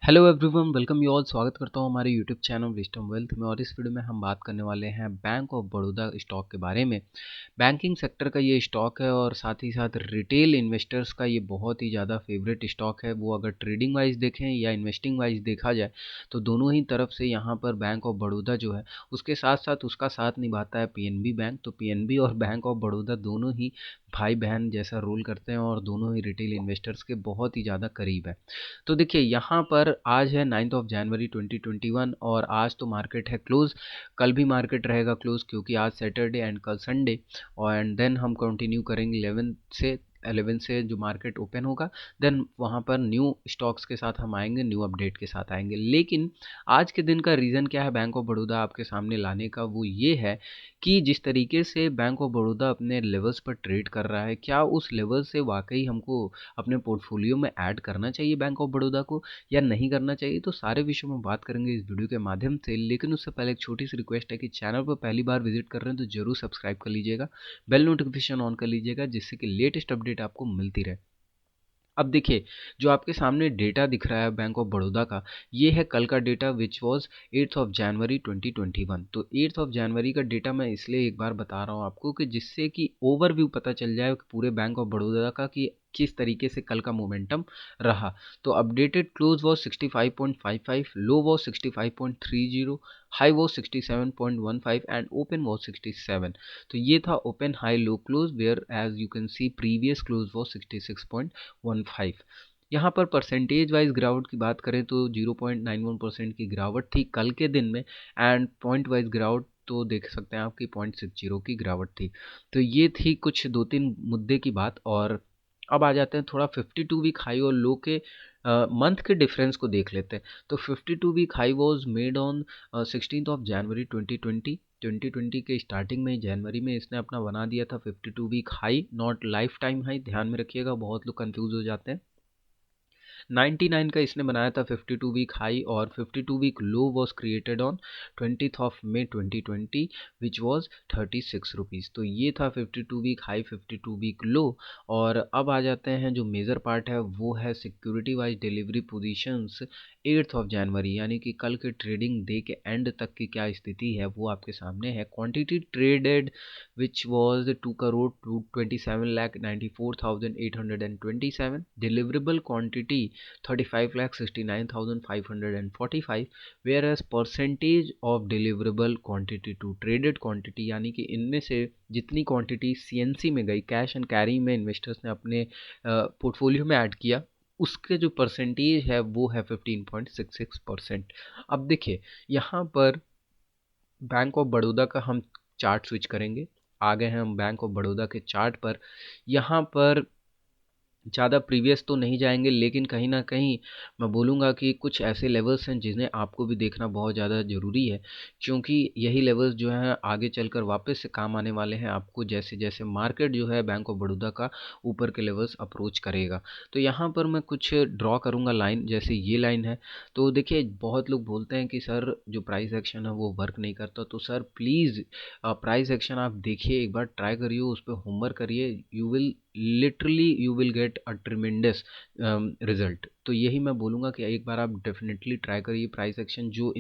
Hello everyone, welcome you all. स्वागत करता हूँ हमारे यूट्यूब चैनल विजडम वेल्थ में। और इस वीडियो में हम बात करने वाले हैं बैंक ऑफ बड़ौदा स्टॉक के बारे में। बैंकिंग सेक्टर का ये स्टॉक है और साथ ही साथ रिटेल इन्वेस्टर्स का ये बहुत ही ज़्यादा फेवरेट स्टॉक है। वो अगर ट्रेडिंग वाइज देखें या इन्वेस्टिंग वाइज देखा जाए तो दोनों ही तरफ से यहाँ पर बैंक ऑफ बड़ौदा जो है उसके साथ साथ उसका साथ निभाता है पीएनबी बैंक। तो पीएनबी और बैंक ऑफ बड़ौदा दोनों ही भाई बहन जैसा रोल करते हैं और दोनों ही रिटेल इन्वेस्टर्स के बहुत ही ज़्यादा करीब है। तो देखिए यहाँ पर आज है 9 जनवरी 2021 और आज तो मार्केट है क्लोज। कल भी मार्केट रहेगा क्लोज क्योंकि आज सैटरडे एंड कल संडे। और एंड देन हम कंटिन्यू करेंगे 11 से जो मार्केट ओपन होगा। देन वहाँ पर न्यू स्टॉक्स के साथ हम आएंगे, न्यू अपडेट के साथ आएंगे। लेकिन आज के दिन का रीज़न क्या है बैंक ऑफ बड़ौदा आपके सामने लाने का, वो ये है कि जिस तरीके से बैंक ऑफ बड़ौदा अपने लेवल्स पर ट्रेड कर रहा है, क्या उस लेवल से वाकई हमको अपने पोर्टफोलियो में ऐड करना चाहिए बैंक ऑफ बड़ौदा को या नहीं करना चाहिए। तो सारे विषयों में बात करेंगे इस वीडियो के माध्यम से। लेकिन उससे पहले एक छोटी सी रिक्वेस्ट है कि चैनल पर पहली बार विजिट कर रहे हैं तो जरूर सब्सक्राइब कर लीजिएगा, बेल नोटिफिकेशन ऑन कर लीजिएगा जिससे कि लेटेस्ट अपडेट आपको मिलती रहे। अब देखिए, जो आपके सामने डेटा दिख रहा है बैंक ऑफ बड़ौदा का, ये है कल का डेटा विच वाज 8 जनवरी 2021। तो 8 जनवरी का डेटा मैं इसलिए एक बार बता रहा हूँ आपको कि जिससे कि ओवरव्यू पता चल जाए कि पूरे बैंक ऑफ बड़ौदा का कि किस तरीके से कल का मोमेंटम रहा। तो updated close was 65.55, low was 65.30, high was 67.15 and open was 67। तो ये था open high low close whereas you can see previous close was 66.15। यहाँ पर परसेंटेज वाइज गिरावट की बात करें तो 0.91% की गिरावट थी कल के दिन में। एंड पॉइंट वाइज गिरावट तो देख सकते हैं आपकी 0.60 की गिरावट थी। तो ये थी कुछ दो तीन मुद्दे की बात। और अब आ जाते हैं थोड़ा 52 वीक हाई और लो के मंथ के डिफरेंस को देख लेते हैं। तो 52 week high was made on 16 January 2020 के स्टार्टिंग में जनवरी में इसने अपना बना दिया था 52 week high, not lifetime high, ध्यान में रखिएगा, बहुत लोग कंफ्यूज हो जाते हैं। 99 का इसने बनाया था 52 वीक हाई और 52 week low was created on 20 May 2020 which was 36 rupees. तो ये था 52 वीक हाई 52 वीक लो। और अब आ जाते हैं जो मेजर पार्ट है वो है सिक्योरिटी वाइज डिलीवरी पोजीशंस 8 जनवरी यानी कि कल के ट्रेडिंग डे के एंड तक की क्या स्थिति है वो आपके सामने है। Quantity traded which was 2,27,94,827. Deliverable quantity 35,69,545, whereas percentage of deliverable quantity to traded quantity यानी कि इनमें से जितनी क्वांटिटी सीएनसी में गई, कैश एंड कैरी में इन्वेस्टर्स ने अपने पोर्टफोलियो में ऐड किया, उसके जो परसेंटेज है वो है 15.66%। अब देखिए यहाँ पर बैंक ऑफ बड़ौदा का हम चार्ट स्विच करेंगे। आ गए हैं हम बैंक ऑफ बड़ौदा के चार्ट पर। यहाँ पर ज़्यादा प्रीवियस तो नहीं जाएंगे लेकिन कहीं ना कहीं मैं बोलूँगा कि कुछ ऐसे लेवल्स हैं जिन्हें आपको भी देखना बहुत ज़्यादा ज़रूरी है, क्योंकि यही लेवल्स जो हैं आगे चलकर वापस से काम आने वाले हैं आपको जैसे जैसे मार्केट जो है बैंक ऑफ बड़ौदा का ऊपर के लेवल्स अप्रोच करेगा। तो यहाँ पर मैं कुछ ड्रॉ करूँगा लाइन, जैसे ये लाइन है। तो देखिए बहुत लोग बोलते हैं कि सर जो प्राइस एक्शन है वो वर्क नहीं करता। तो सर प्लीज़ प्राइस एक्शन आप देखिए, एक बार ट्राई करिए, उस पर होमवर्क करिए, you will get a tremendous result. तो यही मैं बोलूँगा कि एक बार आप डेफिनेटली ट्राई करिए प्राइस एक्शन जो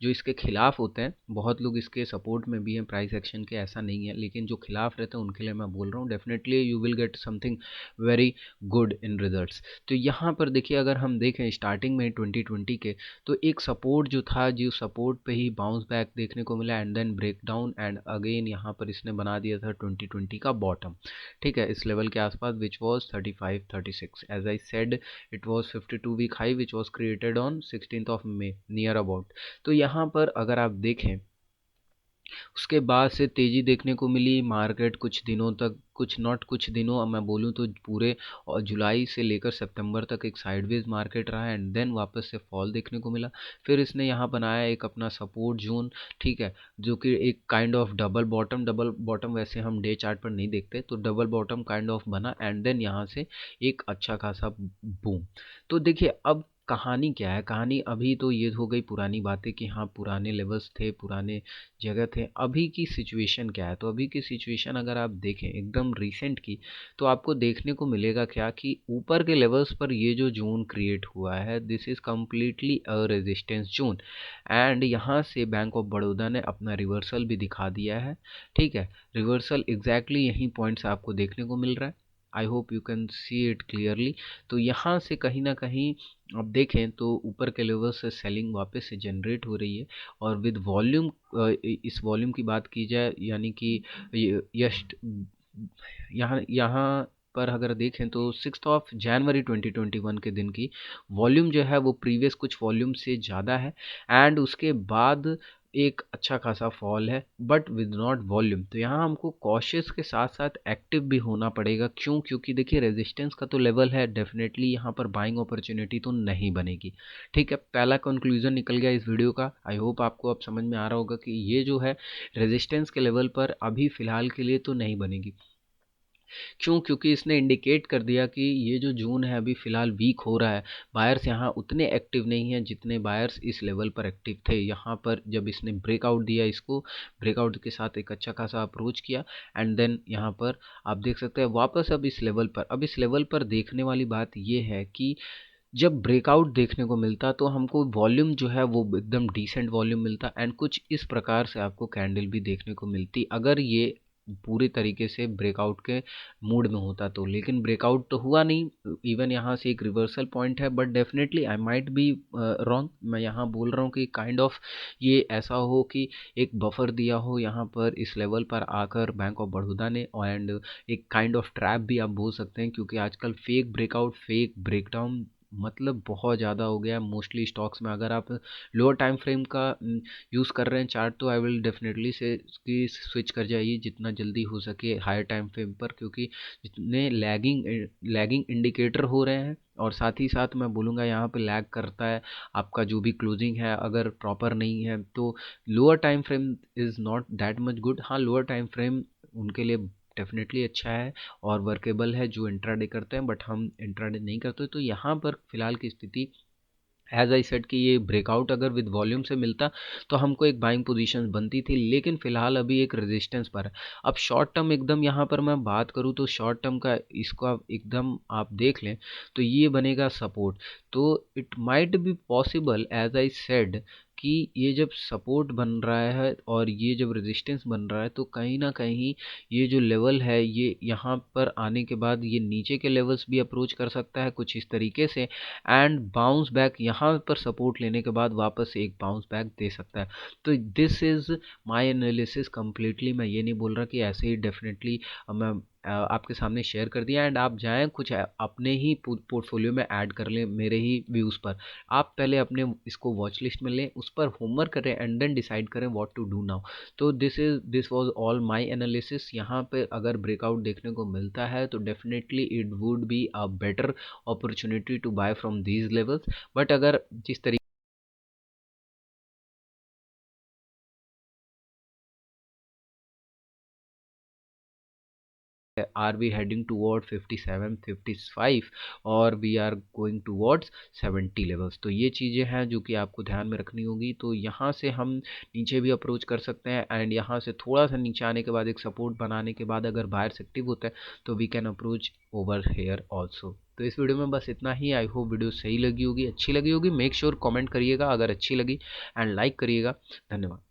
इसके खिलाफ होते हैं। बहुत लोग इसके सपोर्ट में भी हैं प्राइस एक्शन के, ऐसा नहीं है, लेकिन जो खिलाफ रहते हैं उनके लिए मैं बोल रहा हूँ definitely you will get something very good in results. तो यहाँ पर देखिए अगर हम देखें स्टार्टिंग में 2020 के, तो एक सपोर्ट जो था, जो सपोर्ट पे ही बाउंस बैक देखने को मिला and then break down and again यहाँ पर इसने बना दिया था 2020 का बॉटम। ठीक है, इस लेवल के आसपास which was 35-36। As I said it was 52 week high which was created on 16 May near about. तो यहाँ पर अगर आप देखें उसके बाद से तेज़ी देखने को मिली मार्केट कुछ दिनों तक, कुछ नॉट कुछ दिनों, अब मैं बोलूँ तो पूरे और जुलाई से लेकर सितंबर तक एक साइडवेज मार्केट रहा एंड देन वापस से फॉल देखने को मिला। फिर इसने यहाँ बनाया एक अपना सपोर्ट जोन, ठीक है, जो कि एक काइंड ऑफ डबल बॉटम वैसे हम डे चार्ट पर नहीं देखते, तो डबल बॉटम काइंड ऑफ बना एंड देन यहाँ से एक अच्छा खासा बूम। तो देखिए अब कहानी क्या है, कहानी अभी तो ये हो गई पुरानी बातें कि हाँ पुराने लेवल्स थे, पुराने जगह थे। अभी की सिचुएशन क्या है, तो अभी की सिचुएशन अगर आप देखें एकदम रिसेंट की, तो आपको देखने को मिलेगा क्या कि ऊपर के लेवल्स पर ये जो जोन क्रिएट हुआ है, this is completely a resistance zone. And यहाँ से बैंक ऑफ बड़ौदा ने अपना रिवर्सल भी दिखा दिया है। ठीक है, रिवर्सल एग्जैक्टली यही पॉइंट्स आपको देखने को मिल रहा है। I hope you can see it clearly. तो यहाँ से कहीं ना कहीं आप देखें तो ऊपर के लेवल से सेलिंग वापस से जनरेट हो रही है। और विद वॉल्यूम, इस वॉल्यूम की बात की जाए यानी कि यश यहाँ यहाँ पर अगर देखें तो 6 जनवरी 2021 के दिन की वॉल्यूम जो है वो प्रीवियस कुछ वॉल्यूम से ज़्यादा है। एंड उसके बाद एक अच्छा खासा फॉल है बट विद नॉट वॉल्यूम। तो यहाँ हमको कॉशियस के साथ साथ एक्टिव भी होना पड़ेगा। क्यों? क्योंकि देखिए रेजिस्टेंस का तो लेवल है, डेफिनेटली यहाँ पर बाइंग अपॉर्चुनिटी तो नहीं बनेगी। ठीक है, पहला कंक्लूजन निकल गया इस वीडियो का। आई होप आपको अब समझ में आ रहा होगा कि ये जो है रेजिस्टेंस के लेवल पर अभी फ़िलहाल के लिए तो नहीं बनेगी। क्यों? क्योंकि इसने इंडिकेट कर दिया कि ये जो जून है अभी फ़िलहाल वीक हो रहा है। बायर्स यहाँ उतने एक्टिव नहीं हैं जितने बायर्स इस लेवल पर एक्टिव थे। यहाँ पर जब इसने ब्रेकआउट दिया, इसको ब्रेकआउट के साथ एक अच्छा खासा अप्रोच किया एंड देन यहाँ पर आप देख सकते हैं वापस अब इस लेवल पर। अब इस लेवल पर देखने वाली बात ये है कि जब ब्रेकआउट देखने को मिलता तो हमको वॉल्यूम जो है वो एकदम डिसेंट वॉल्यूम मिलता एंड कुछ इस प्रकार से आपको कैंडल भी देखने को मिलती अगर ये पूरी तरीके से ब्रेकआउट के मूड में होता तो। लेकिन ब्रेकआउट तो हुआ नहीं, इवन यहाँ से एक रिवर्सल पॉइंट है but definitely I might be wrong. मैं यहाँ बोल रहा हूँ कि काइंड ऑफ ये ऐसा हो कि एक बफर दिया हो यहाँ पर इस लेवल पर आकर बैंक ऑफ बड़ौदा ने, एंड एक काइंड ऑफ ट्रैप भी आप बोल सकते हैं क्योंकि आजकल फेक ब्रेकआउट फेक ब्रेकडाउन मतलब बहुत ज़्यादा हो गया मोस्टली स्टॉक्स में। अगर आप लोअर टाइम फ्रेम का यूज़ कर रहे हैं चार्ट तो आई विल डेफिनेटली से कि स्विच कर जाइए जितना जल्दी हो सके हायर टाइम फ्रेम पर, क्योंकि जितने लैगिंग इंडिकेटर हो रहे हैं और साथ ही साथ मैं बोलूँगा यहाँ पे लैग करता है आपका जो भी क्लोजिंग है अगर प्रॉपर नहीं है तो lower time frame is not that much good. हाँ, लोअर टाइम फ्रेम उनके लिए डेफिनेटली अच्छा है और वर्केबल है जो इंट्राडे करते हैं, बट हम इंट्राडे नहीं करते। तो यहाँ पर फिलहाल की स्थिति एज आई सेड कि ये ब्रेकआउट अगर विद वॉल्यूम से मिलता तो हमको एक बाइंग पोजीशन बनती थी, लेकिन फिलहाल अभी एक रेजिस्टेंस पर है। अब शॉर्ट टर्म एकदम यहाँ पर मैं बात करूँ तो शॉर्ट टर्म का इसको आप एकदम आप देख लें तो ये बनेगा सपोर्ट। तो it might be possible as I said कि ये जब सपोर्ट बन रहा है और ये जब रेजिस्टेंस बन रहा है तो कहीं ना कहीं ये जो लेवल है ये यहाँ पर आने के बाद ये नीचे के लेवल्स भी अप्रोच कर सकता है कुछ इस तरीके से एंड बाउंस बैक यहाँ पर सपोर्ट लेने के बाद वापस एक बाउंस बैक दे सकता है। तो this is my analysis completely. मैं ये नहीं बोल रहा कि ऐसे ही डेफिनेटली मैं आपके सामने शेयर कर दिया एंड आप जाएं कुछ अपने ही पोर्टफोलियो में ऐड कर लें मेरे ही व्यूज़ पर। आप पहले अपने इसको वॉच लिस्ट में लें, उस पर होमवर्क करें एंड देन डिसाइड करें व्हाट टू डू नाउ। तो this was all my analysis. यहाँ पे अगर ब्रेकआउट देखने को मिलता है तो definitely it would be a better opportunity to buy from these levels. But अगर जिस तरीके are we heading toward 57 55 और we are going towards 70 levels, तो ये चीज़ें हैं जो कि आपको ध्यान में रखनी होगी। तो यहाँ से हम नीचे भी अप्रोच कर सकते हैं एंड यहाँ से थोड़ा सा नीचे आने के बाद एक सपोर्ट बनाने के बाद अगर बायर्स एक्टिव होता है तो we can approach over here also. तो इस वीडियो में बस इतना ही। आई होप वीडियो सही लगी होगी, अच्छी लगी होगी। मेक श्योर कमेंट करिएगा अगर अच्छी लगी एंड लाइक करिएगा। धन्यवाद।